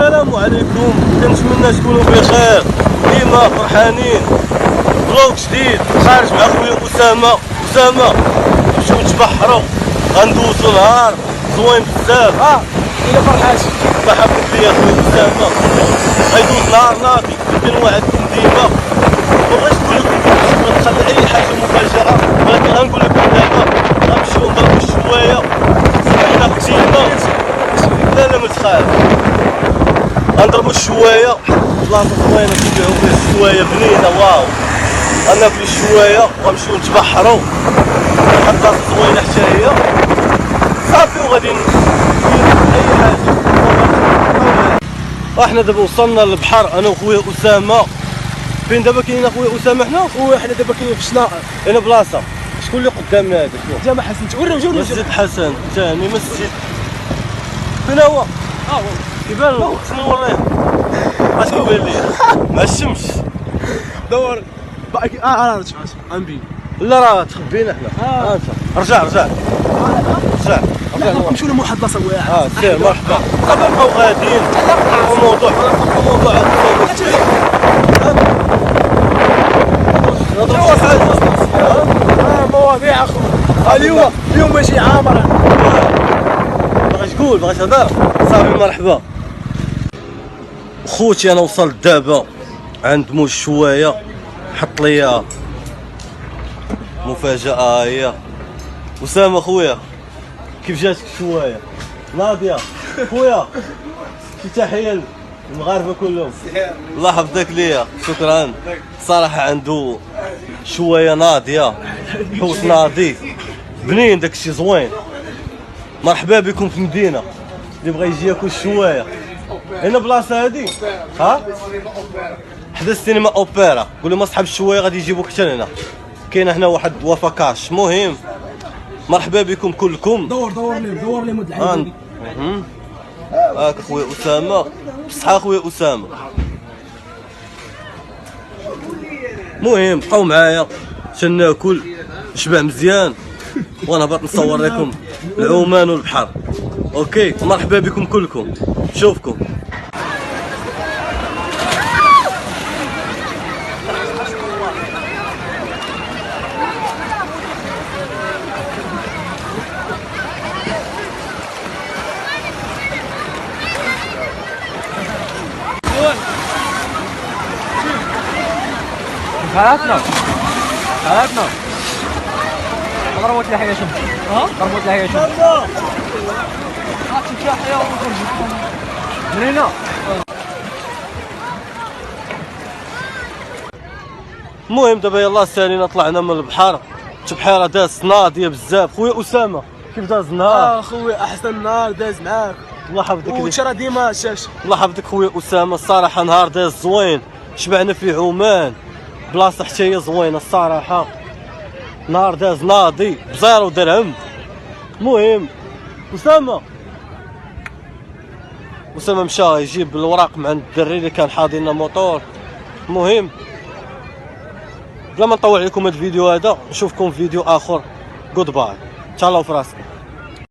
السلام عليكم، كنتمنى تكونوا بخير، ديما فرحانين. فلوق جديد خارج مع خويا اسامه. نمشيو نتبحروا، غندوزو نهار زوين بزاف. الى فرحات مرحبا بك يا خويا اسامه. غيدوز نهار ناضي كنوعدكم ديما. مبغيتش نقول لكم نخلي اي حاجه مفاجاه، ولكن غنقول لكم دابا غنمشيو نضربو الشوايه. حنا قتيلنا، لا ما تخاف، غنضربو الشوايه بلاصه زوينه كيبيعو فيها الشوايه بنينه. واو، غناكلو الشوايه وغنمشيو نتبحرو واحد بلاصه زوينه حتى هي صافي، وغادي نديرو اي حاجه. احنا دابا وصلنا للبحر انا وخويا اسامه. فين دابا كاين اخويا اسامه؟ حنا دابا كاينين في شنا هنا بلاصه. شكون اللي قدامنا هذا؟ جامع حسن. توريو مسجد حسن ثاني مسجد. فين هو؟ كيبان له شنو وراه؟ اش كيبان لي مع الشمس؟ دور راه تفاش غنبين. لا راه تخبينا حنا. انت رجع نمشيو لواحد البلاصه واعره. سير مرحبا. دابا نبقاو غاديين الموضوع نهضروا شي حاجه. مواضيع اخويا. اليوم ماشي عامر. باغي تهضر؟ صافي مرحبا خوتي. انا وصلت دابا عند موج الشوايه، حط ليا مفاجاه. هي اسامه خويا، كيف جاتك الشوايه؟ ناضيه خويا، شي تحيه للمغاربه كلهم. الله يحفظك ليا، شكرا. صراحه عنده شوايه ناضيه، حوت ناضي بنين، داكشي زوين. مرحبا بكم في المدينه. اللي بغى يجي ياكل الشوايه هنا بلاصه هادي. حدا السينما اوبرا. قول لهم اصحاب الشوايه غادي يجيبوك حتى هنا. كاين هنا واحد وفاكاش. مهم مرحبا بكم كلكم. دور لي مود العيد. هاك خويا اسامه، بصحه خويا اسامه. مهم بقاو معايا تناكل نشبع مزيان ونهبط نصور لكم العمان والبحر. اوكي مرحبا بكم كلكم، نشوفكم. حالاتنا ضربت لي حاجه شوف. ضربت لي حاجه شوف. هاتي تحيه وخرج من هنا. المهم دابا يلاه سالينا طلعنا من البحر. البحيره داز ناضيه بزاف. خويا اسامه كيف داز النهار؟ خويا احسن نهار داز معاك. الله يحفظك. وترى ديما شاش. الله يحفظك خويا اسامه. الصراحه نهار داز زوين، شبعنا فيه عمان. بلاصه حتى هي زوينه الصراحه. نهار داز ناضي بزيرو درهم. المهم اسامه مشى يجيب الوراق من عند الدري اللي كان حاضي لنا موطور. المهم بلا ما نطول عليكم هذا الفيديو هذا، نشوفكم في فيديو اخر. جود باي، تهلاو في راسكم.